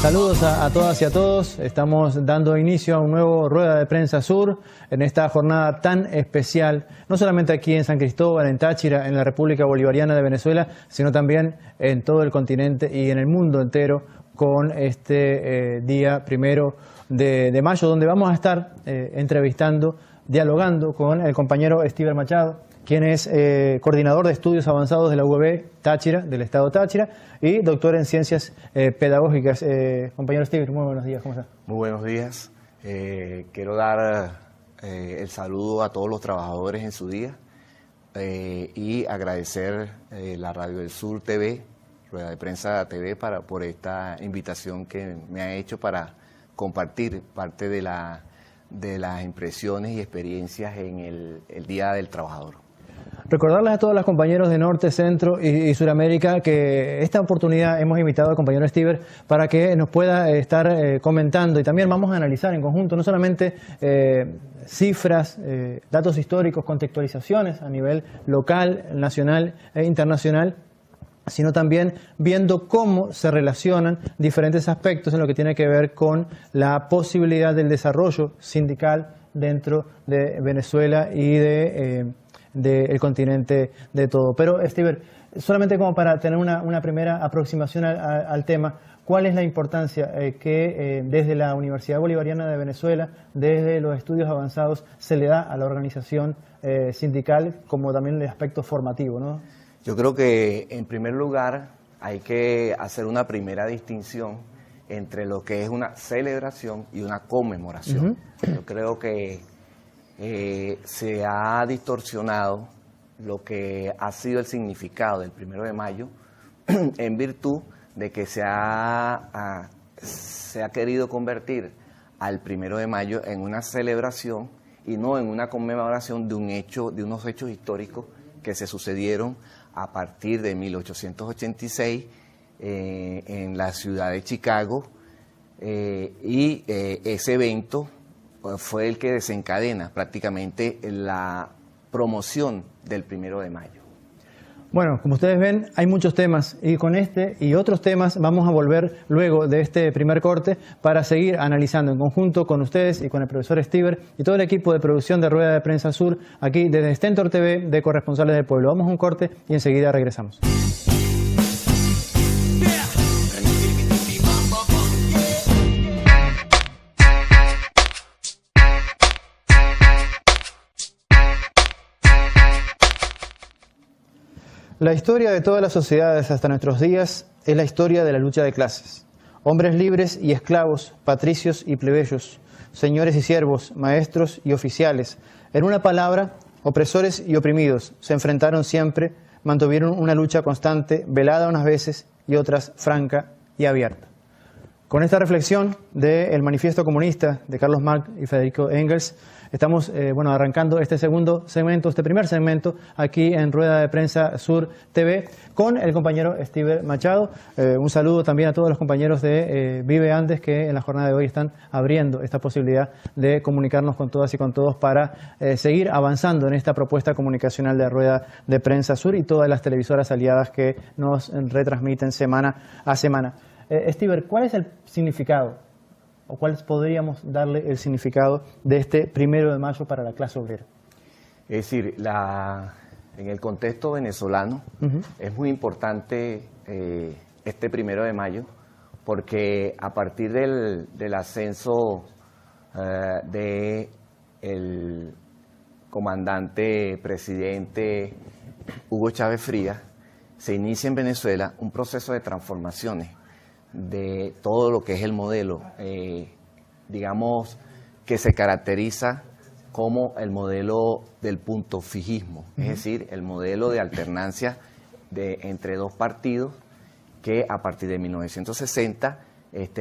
Saludos a todas y a todos. Estamos dando inicio a un nuevo Rueda de Prensa Sur en esta jornada tan especial, no solamente aquí en San Cristóbal, en Táchira, en la República Bolivariana de Venezuela, sino también en todo el continente y en el mundo entero con este día 1 de mayo, donde vamos a estar entrevistando, dialogando con el compañero Stiver Machado, quien es coordinador de estudios avanzados de la UAB Táchira, del estado Táchira, y doctor en ciencias pedagógicas. Compañero Stiver, muy buenos días, ¿cómo está? Muy buenos días. Quiero dar el saludo a todos los trabajadores en su día y agradecer la Radio del Sur TV, Rueda de Prensa TV, por esta invitación que me ha hecho para compartir parte de las impresiones y experiencias en el Día del Trabajador. Recordarles a todos los compañeros de Norte, Centro y Suramérica que esta oportunidad hemos invitado al compañero Stiver para que nos pueda estar comentando, y también vamos a analizar en conjunto no solamente cifras, datos históricos, contextualizaciones a nivel local, nacional e internacional, sino también viendo cómo se relacionan diferentes aspectos en lo que tiene que ver con la posibilidad del desarrollo sindical dentro de Venezuela y del continente de todo. Pero, Stiver, solamente como para tener una primera aproximación al tema, ¿cuál es la importancia que desde la Universidad Bolivariana de Venezuela, desde los estudios avanzados, se le da a la organización sindical, como también el aspecto formativo, ¿no? Yo creo que, en primer lugar, hay que hacer una primera distinción entre lo que es una celebración y una conmemoración. Yo creo que se ha distorsionado lo que ha sido el significado del 1 de mayo en virtud de que se ha querido convertir al 1 de mayo en una celebración y no en una conmemoración de unos hechos históricos que se sucedieron a partir de 1886 en la ciudad de Chicago, y ese evento fue el que desencadena prácticamente la promoción del 1 de mayo. Bueno, como ustedes ven, hay muchos temas, y con este y otros temas vamos a volver luego de este primer corte para seguir analizando en conjunto con ustedes y con el profesor Stiver y todo el equipo de producción de Rueda de Prensa Sur, aquí desde Stentor TV de Corresponsales del Pueblo. Vamos a un corte y enseguida regresamos. La historia de todas las sociedades hasta nuestros días es la historia de la lucha de clases. Hombres libres y esclavos, patricios y plebeyos, señores y siervos, maestros y oficiales. En una palabra, opresores y oprimidos se enfrentaron siempre, mantuvieron una lucha constante, velada unas veces y otras franca y abierta. Con esta reflexión del Manifiesto Comunista de Carlos Marx y Federico Engels, estamos arrancando este primer segmento aquí en Rueda de Prensa Sur TV con el compañero Stiver Machado. Un saludo también a todos los compañeros de Vive Andes que en la jornada de hoy están abriendo esta posibilidad de comunicarnos con todas y con todos para seguir avanzando en esta propuesta comunicacional de Rueda de Prensa Sur y todas las televisoras aliadas que nos retransmiten semana a semana. Stiver, ¿cuál es el significado, o cuál podríamos darle el significado de este 1 de mayo para la clase obrera? Es decir, en el contexto venezolano es muy importante este 1 de mayo porque a partir del ascenso del comandante presidente Hugo Chávez Frías, se inicia en Venezuela un proceso de transformaciones de todo lo que es el modelo, digamos, que se caracteriza como el modelo del punto fijismo, es decir, el modelo de alternancia entre dos partidos que a partir de 1960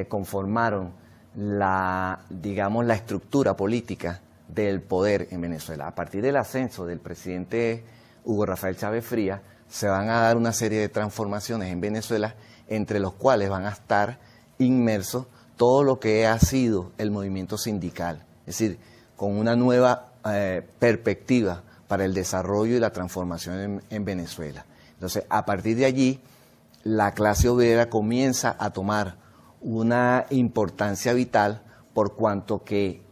conformaron la estructura política del poder en Venezuela. A partir del ascenso del presidente Hugo Rafael Chávez Frías, se van a dar una serie de transformaciones en Venezuela, entre los cuales van a estar inmersos todo lo que ha sido el movimiento sindical, es decir, con una nueva perspectiva para el desarrollo y la transformación en Venezuela. Entonces, a partir de allí, la clase obrera comienza a tomar una importancia vital por cuanto que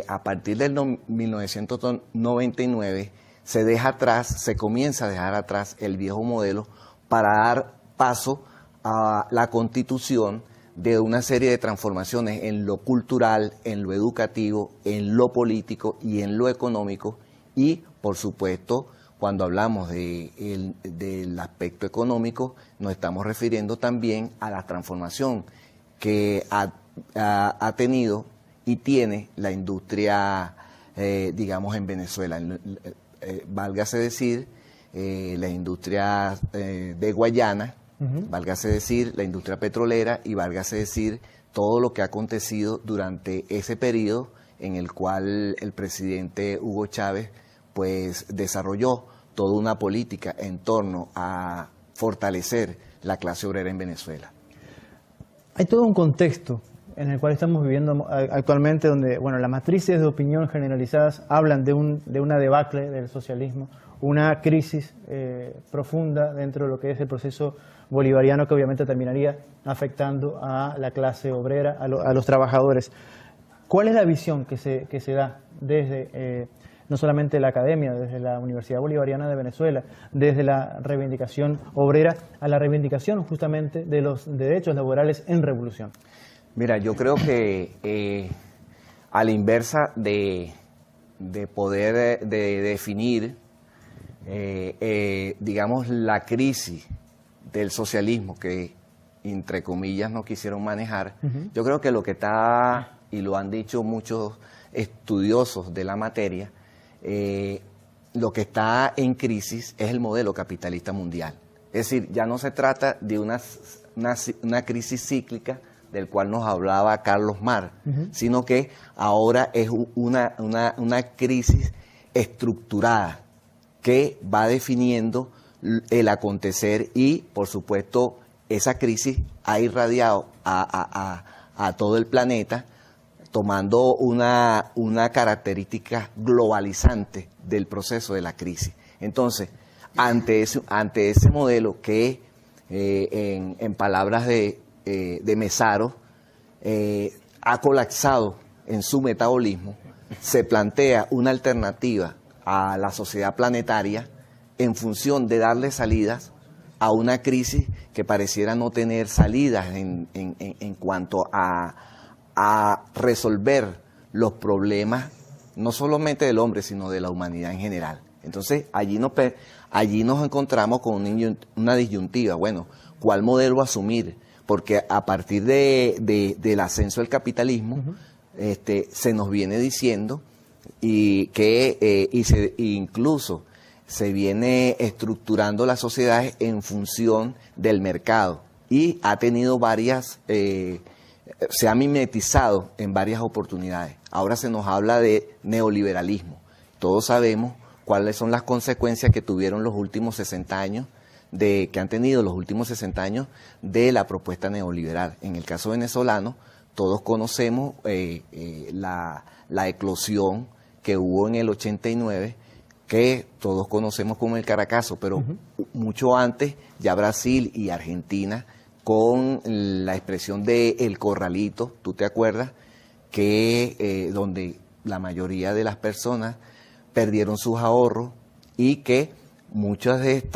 a partir del 1999 se comienza a dejar atrás el viejo modelo para dar paso a la constitución de una serie de transformaciones en lo cultural, en lo educativo, en lo político y en lo económico. Y, por supuesto, cuando hablamos del aspecto económico, nos estamos refiriendo también a la transformación que ha tenido y tiene la industria, digamos, en Venezuela. Válgase decir, la industria de Guayana, válgase decir, la industria petrolera y válgase decir todo lo que ha acontecido durante ese periodo en el cual el presidente Hugo Chávez pues desarrolló toda una política en torno a fortalecer la clase obrera en Venezuela. Hay todo un contexto en el cual estamos viviendo actualmente donde, bueno, las matrices de opinión generalizadas hablan de una debacle del socialismo, una crisis profunda dentro de lo que es el proceso bolivariano que obviamente terminaría afectando a la clase obrera, a los trabajadores. ¿Cuál es la visión que se da desde no solamente la academia, desde la Universidad Bolivariana de Venezuela, desde la reivindicación obrera a la reivindicación justamente de los derechos laborales en revolución? Mira, yo creo que a la inversa de poder definir, digamos, la crisis del socialismo que, entre comillas, no quisieron manejar, yo creo que lo que está, y lo han dicho muchos estudiosos de la materia, lo que está en crisis es el modelo capitalista mundial. Es decir, ya no se trata de una crisis cíclica del cual nos hablaba Carlos Marx, sino que ahora es una crisis estructurada que va definiendo el acontecer y, por supuesto, esa crisis ha irradiado a todo el planeta, tomando una característica globalizante del proceso de la crisis. Entonces, ante ese modelo que, en palabras de Mesaro, ha colapsado en su metabolismo, se plantea una alternativa a la sociedad planetaria en función de darle salidas a una crisis que pareciera no tener salidas en cuanto a resolver los problemas, no solamente del hombre, sino de la humanidad en general. Entonces, allí nos encontramos con una disyuntiva. Bueno, ¿cuál modelo asumir? Porque a partir del ascenso del capitalismo, se nos viene diciendo incluso se viene estructurando las sociedades en función del mercado y ha tenido se ha mimetizado en varias oportunidades. Ahora se nos habla de neoliberalismo. Todos sabemos cuáles son las consecuencias que tuvieron los últimos 60 años, que han tenido los últimos 60 años de la propuesta neoliberal. En el caso venezolano, todos conocemos la eclosión que hubo en el 89, que todos conocemos como el Caracazo, pero mucho antes ya Brasil y Argentina con la expresión de El Corralito, ¿tú te acuerdas? Que donde la mayoría de las personas perdieron sus ahorros y que muchos de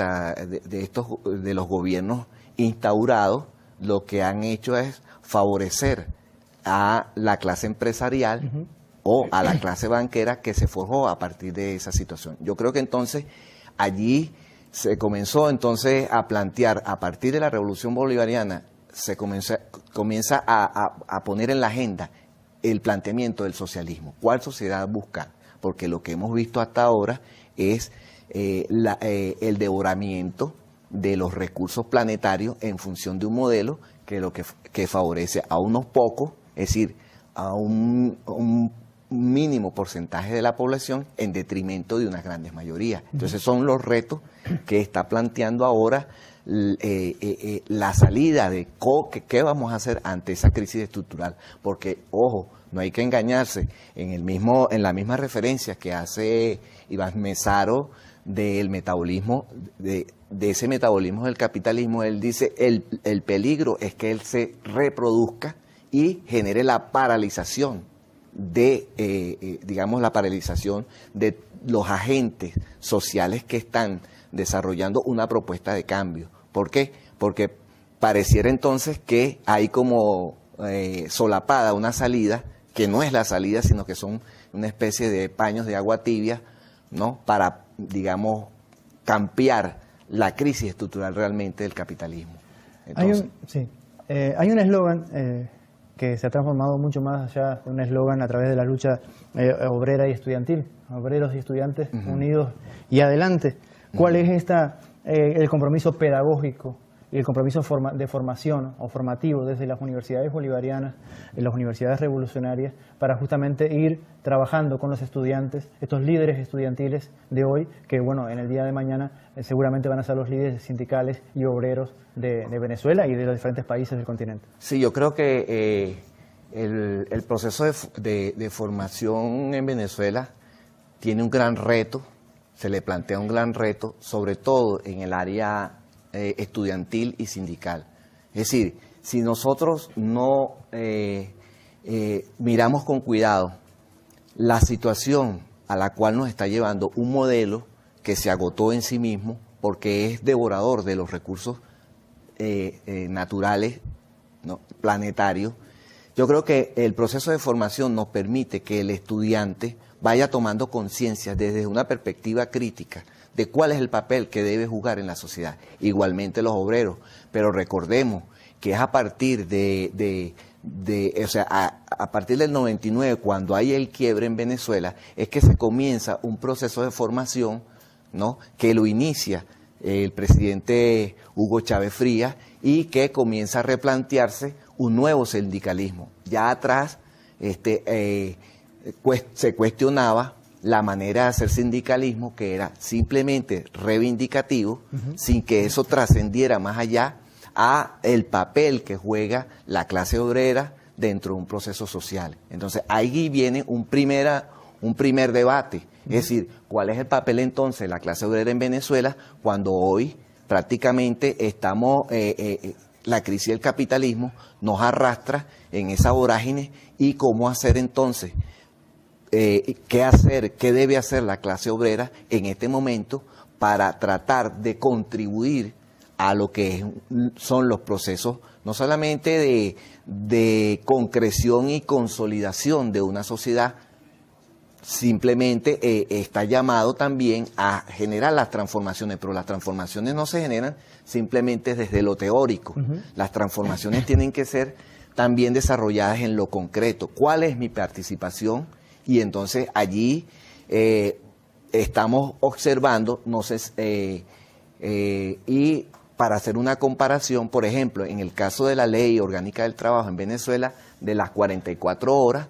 los gobiernos instaurados lo que han hecho es favorecer a la clase empresarial o a la clase banquera que se forjó a partir de esa situación. Yo creo que entonces allí se comenzó entonces a plantear, a partir de la Revolución Bolivariana, se comienza a poner en la agenda el planteamiento del socialismo. ¿Cuál sociedad buscar? Porque lo que hemos visto hasta ahora es el devoramiento de los recursos planetarios en función de un modelo que favorece a unos pocos, es decir, a un mínimo porcentaje de la población en detrimento de unas grandes mayorías. Entonces son los retos que está planteando ahora la salida de qué vamos a hacer ante esa crisis estructural. Porque, ojo, no hay que engañarse, en la misma referencia que hace Iván Mesaro del metabolismo, de ese metabolismo del capitalismo, él dice, el peligro es que él se reproduzca y genere la paralización digamos, la paralización de los agentes sociales que están desarrollando una propuesta de cambio. ¿Por qué? Porque pareciera entonces que hay como solapada una salida, que no es la salida, sino que son una especie de paños de agua tibia, ¿no? Para, digamos, campear la crisis estructural realmente del capitalismo. Entonces, hay un eslogan que se ha transformado mucho más allá de un eslogan a través de la lucha obrera y estudiantil, obreros y estudiantes unidos y adelante. ¿Cuál es el compromiso pedagógico y el compromiso de formación o formativo desde las universidades bolivarianas, en las universidades revolucionarias, para justamente ir trabajando con los estudiantes, estos líderes estudiantiles de hoy, que bueno, en el día de mañana seguramente van a ser los líderes sindicales y obreros de Venezuela y de los diferentes países del continente? Sí, yo creo que el proceso de formación en Venezuela tiene un gran reto, se le plantea un gran reto, sobre todo en el área estudiantil y sindical. Es decir, si nosotros no miramos con cuidado la situación a la cual nos está llevando un modelo que se agotó en sí mismo porque es devorador de los recursos naturales, ¿no?, planetarios, yo creo que el proceso de formación nos permite que el estudiante vaya tomando conciencia desde una perspectiva crítica de cuál es el papel que debe jugar en la sociedad. Igualmente los obreros, pero recordemos que es a partir a partir del 99, cuando hay el quiebre en Venezuela, es que se comienza un proceso de formación, ¿no?, que lo inicia el presidente Hugo Chávez Frías y que comienza a replantearse un nuevo sindicalismo. Ya atrás se cuestionaba la manera de hacer sindicalismo, que era simplemente reivindicativo, sin que eso trascendiera más allá a el papel que juega la clase obrera dentro de un proceso social. Entonces ahí viene un primer debate, es decir, ¿cuál es el papel entonces de la clase obrera en Venezuela cuando hoy prácticamente estamos, la crisis del capitalismo nos arrastra en esa vorágine, y cómo hacer entonces, qué debe hacer la clase obrera en este momento para tratar de contribuir a lo que son los procesos, no solamente de concreción y consolidación de una sociedad, simplemente está llamado también a generar las transformaciones, pero las transformaciones no se generan simplemente desde lo teórico. Las transformaciones tienen que ser también desarrolladas en lo concreto. ¿Cuál es mi participación? Y entonces allí estamos observando, y para hacer una comparación, por ejemplo, en el caso de la Ley Orgánica del Trabajo en Venezuela, de las 44 horas,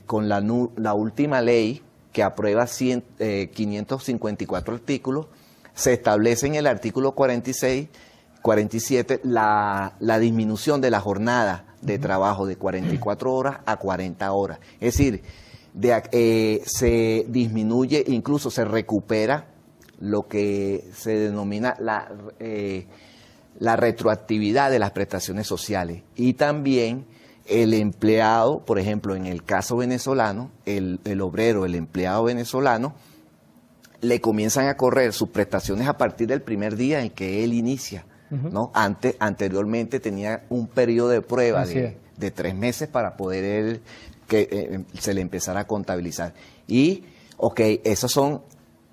con la última ley que aprueba 554 artículos, se establece en el artículo 47 la disminución de la jornada de trabajo de 44 horas a 40 horas. Es decir, se disminuye, incluso se recupera lo que se denomina la retroactividad de las prestaciones sociales. Y también el empleado, por ejemplo, en el caso venezolano, el obrero, el empleado venezolano, le comienzan a correr sus prestaciones a partir del primer día en que él inicia, ¿no? Anteriormente tenía un periodo de prueba de 3 meses para poder que se le empezara a contabilizar. Y, esos son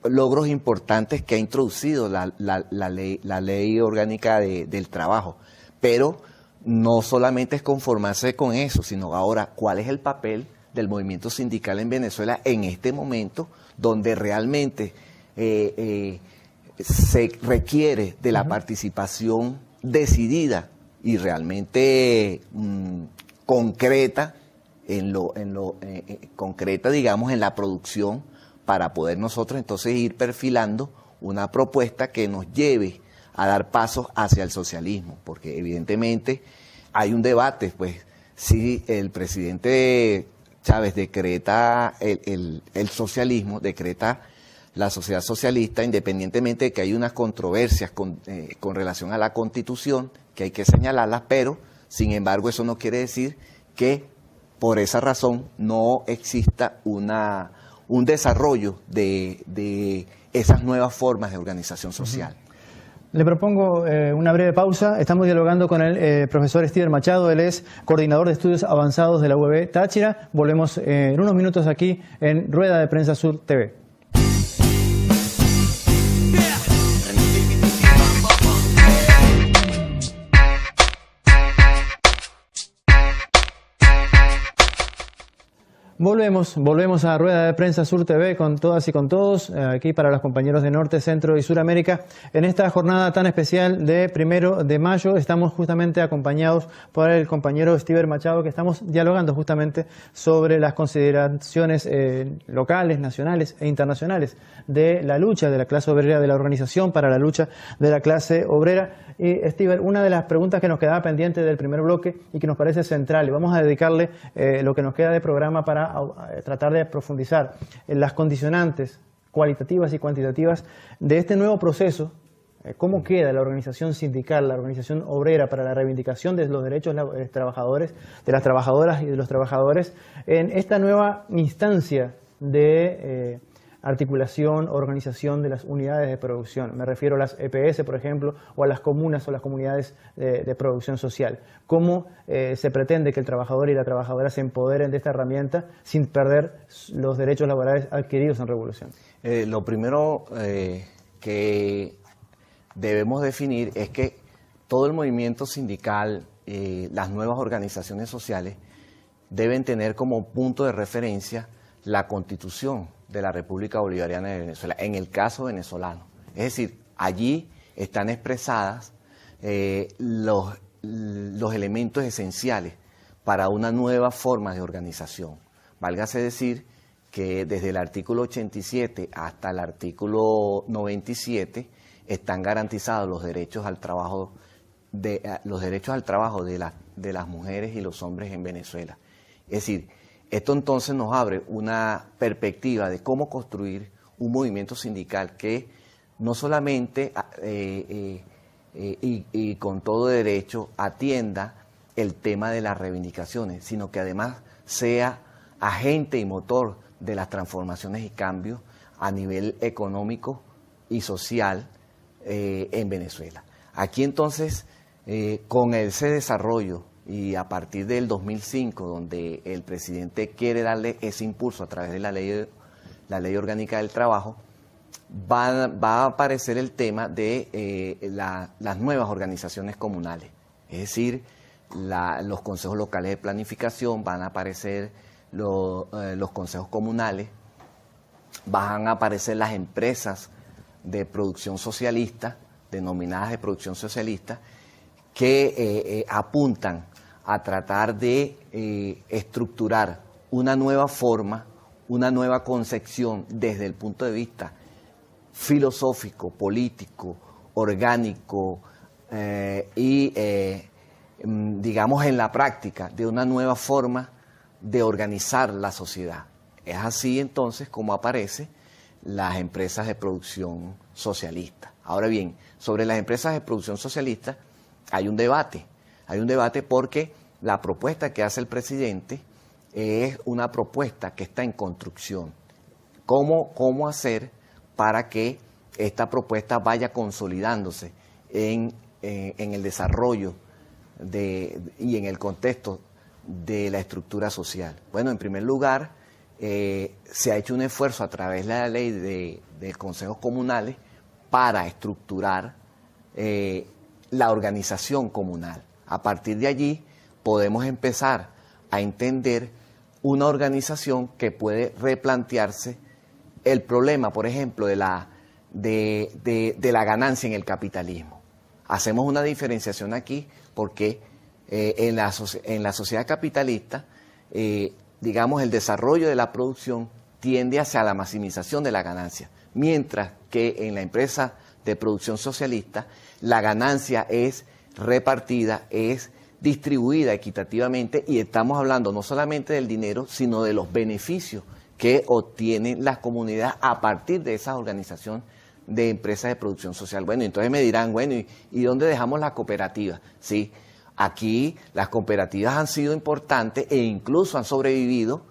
logros importantes que ha introducido la ley orgánica del trabajo. Pero no solamente es conformarse con eso, sino ahora, ¿cuál es el papel del movimiento sindical en Venezuela en este momento, donde realmente se requiere de la participación decidida y realmente concreta, concreta, digamos, en la producción, para poder nosotros entonces ir perfilando una propuesta que nos lleve a dar pasos hacia el socialismo, porque evidentemente hay un debate, pues si el presidente Chávez decreta el socialismo, decreta la sociedad socialista, independientemente de que hay unas controversias con relación a la Constitución, que hay que señalarlas, pero sin embargo eso no quiere decir que por esa razón no exista un desarrollo de esas nuevas formas de organización social. Le propongo una breve pausa. Estamos dialogando con el profesor Stiver Machado. Él es coordinador de estudios avanzados de la UAB Táchira. Volvemos en unos minutos aquí en Rueda de Prensa Sur TV. Volvemos a Rueda de Prensa Sur TV con todas y con todos, aquí para los compañeros de Norte, Centro y Suramérica. En esta jornada tan especial de 1 de mayo estamos justamente acompañados por el compañero Stiver Machado, que estamos dialogando justamente sobre las consideraciones locales, nacionales e internacionales de la lucha de la clase obrera, de la organización para la lucha de la clase obrera. Y Stiver, una de las preguntas que nos quedaba pendiente del primer bloque y que nos parece central, y vamos a dedicarle lo que nos queda de programa para tratar de profundizar en las condicionantes cualitativas y cuantitativas de este nuevo proceso. ¿Cómo queda la organización sindical, la organización obrera para la reivindicación de los derechos de los trabajadores, de las trabajadoras y de los trabajadores en esta nueva instancia de articulación, organización de las unidades de producción? Me refiero a las EPS, por ejemplo, o a las comunas o las comunidades de producción social. ¿Cómo se pretende que el trabajador y la trabajadora se empoderen de esta herramienta sin perder los derechos laborales adquiridos en revolución? Lo primero que debemos definir es que todo el movimiento sindical, las nuevas organizaciones sociales, deben tener como punto de referencia la Constitución de la República Bolivariana de Venezuela, en el caso venezolano. Es decir, allí están expresadas los elementos esenciales para una nueva forma de organización. Válgase decir que desde el artículo 87 hasta el artículo 97 están garantizados los derechos al trabajo de las mujeres y los hombres en Venezuela. Es decir, esto entonces nos abre una perspectiva de cómo construir un movimiento sindical que no solamente y con todo derecho atienda el tema de las reivindicaciones, sino que además sea agente y motor de las transformaciones y cambios a nivel económico y social en Venezuela. Aquí entonces, con ese desarrollo y a partir del 2005, donde el presidente quiere darle ese impulso a través de la ley orgánica del trabajo, va a aparecer el tema de las nuevas organizaciones comunales. Es decir, los consejos locales de planificación, van a aparecer los consejos comunales, van a aparecer las empresas de producción socialista, denominadas de producción socialista, que apuntan a tratar de estructurar una nueva forma, una nueva concepción desde el punto de vista filosófico, político, orgánico y digamos en la práctica de una nueva forma de organizar la sociedad. Es así entonces como aparecen las empresas de producción socialista. Ahora bien, sobre las empresas de producción socialista hay un debate porque la propuesta que hace el presidente es una propuesta que está en construcción. ¿Cómo hacer para que esta propuesta vaya consolidándose en el desarrollo y en el contexto de la estructura social? Bueno, en primer lugar, se ha hecho un esfuerzo a través de la ley de consejos comunales para estructurar la organización comunal. A partir de allí podemos empezar a entender una organización que puede replantearse el problema, por ejemplo, de la ganancia en el capitalismo. Hacemos una diferenciación aquí porque en la sociedad capitalista, digamos, el desarrollo de la producción tiende hacia la maximización de la ganancia, mientras que en la empresa de producción socialista, la ganancia es repartida, es distribuida equitativamente y estamos hablando no solamente del dinero, sino de los beneficios que obtienen las comunidades a partir de esas organizaciones de empresas de producción social. Bueno, entonces me dirán, bueno, ¿y dónde dejamos las cooperativas? Sí, aquí las cooperativas han sido importantes e incluso han sobrevivido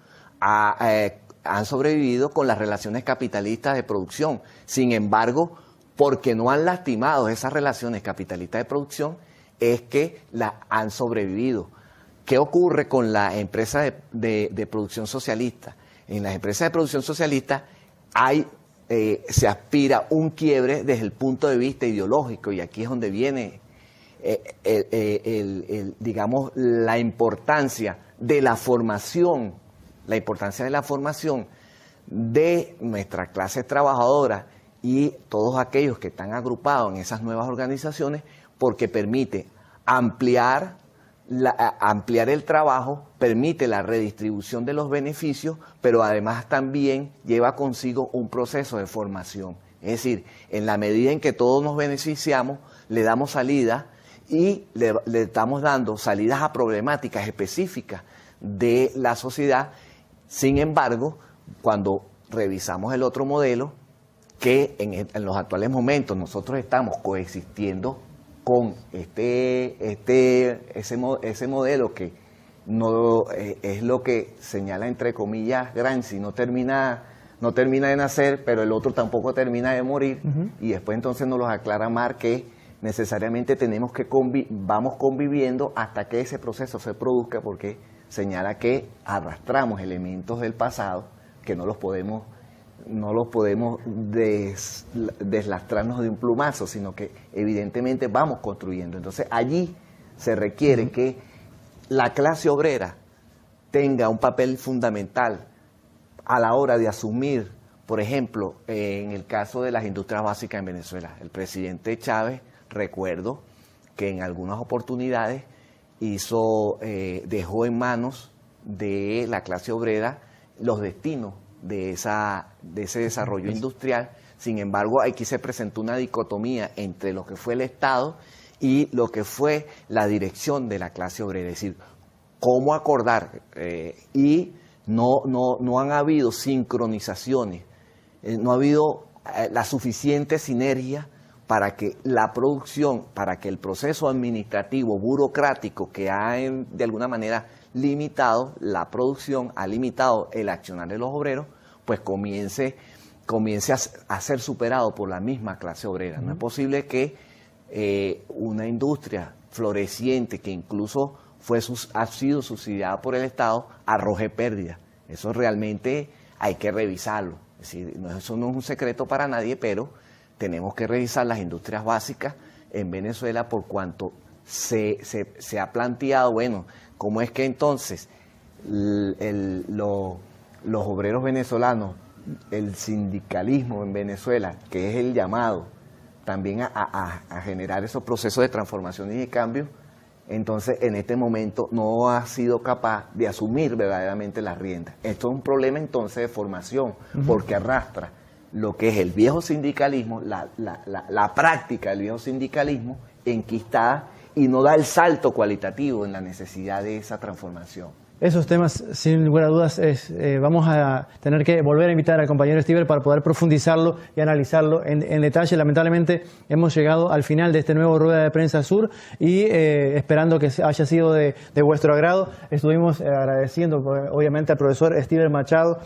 con las relaciones capitalistas de producción. Sin embargo, porque no han lastimado esas relaciones capitalistas de producción, es que las han sobrevivido. ¿Qué ocurre con las empresas de producción socialista? En las empresas de producción socialista se aspira un quiebre desde el punto de vista ideológico, y aquí es donde viene digamos, la importancia de la formación, de nuestra clase trabajadora y todos aquellos que están agrupados en esas nuevas organizaciones, porque permite ampliar el trabajo, permite la redistribución de los beneficios, pero además también lleva consigo un proceso de formación. Es decir, en la medida en que todos nos beneficiamos, le damos salida y le estamos dando salidas a problemáticas específicas de la sociedad. Sin embargo, cuando revisamos el otro modelo, que en los actuales momentos nosotros estamos coexistiendo con ese modelo que no es lo que señala entre comillas Gramsci, no termina de nacer, pero el otro tampoco termina de morir, y después entonces nos los aclara Marx que necesariamente vamos conviviendo hasta que ese proceso se produzca, porque señala que arrastramos elementos del pasado que no los podemos deslastrarnos de un plumazo, sino que evidentemente vamos construyendo. Entonces allí se requiere que la clase obrera tenga un papel fundamental a la hora de asumir, por ejemplo, en el caso de las industrias básicas en Venezuela. El presidente Chávez, recuerdo que en algunas oportunidades dejó en manos de la clase obrera los destinos de ese desarrollo industrial. Sin embargo, aquí se presentó una dicotomía entre lo que fue el Estado y lo que fue la dirección de la clase obrera, es decir, cómo acordar, y no han habido sincronizaciones, no ha habido la suficiente sinergia para que la producción, para que el proceso administrativo, burocrático que ha de alguna manera limitado la producción, ha limitado el accionar de los obreros, pues comience a ser superado por la misma clase obrera. No es posible que una industria floreciente que incluso ha sido subsidiada por el Estado arroje pérdidas. Eso realmente hay que revisarlo. Es decir, eso no es un secreto para nadie, pero tenemos que revisar las industrias básicas en Venezuela, por cuanto se ha planteado, bueno, ¿cómo es que entonces los obreros venezolanos, el sindicalismo en Venezuela, que es el llamado también a generar esos procesos de transformación y de cambio, entonces en este momento no ha sido capaz de asumir verdaderamente las riendas? Esto es un problema entonces de formación, porque arrastra lo que es el viejo sindicalismo, la práctica del viejo sindicalismo enquistada, y no da el salto cualitativo en la necesidad de esa transformación. Esos temas, sin lugar a dudas, vamos a tener que volver a invitar al compañero Stiber para poder profundizarlo y analizarlo en detalle. Lamentablemente hemos llegado al final de este nuevo Rueda de Prensa Sur y esperando que haya sido de vuestro agrado. Estuvimos agradeciendo obviamente al profesor Stiber Machado,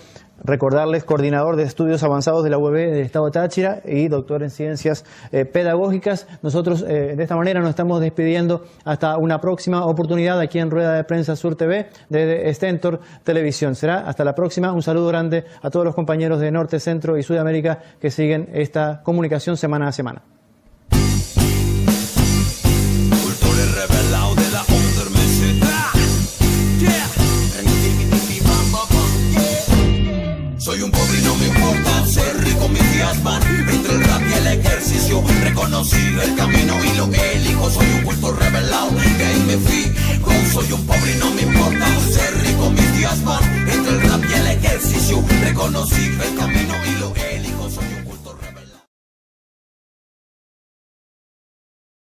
recordarles, coordinador de estudios avanzados de la UEB del Estado de Táchira y doctor en ciencias pedagógicas. Nosotros de esta manera nos estamos despidiendo hasta una próxima oportunidad aquí en Rueda de Prensa Sur TV de Stentor Televisión. Será hasta la próxima. Un saludo grande a todos los compañeros de Norte, Centro y Sudamérica que siguen esta comunicación semana a semana. Soy un pobre y no me importa ser rico, mis días van entre el rap y el ejercicio. Reconocí el camino y lo elijo. Soy un culto revelado, de ahí me fijo. Soy un pobre y no me importa ser rico, mis días van entre el rap y el ejercicio. Reconocí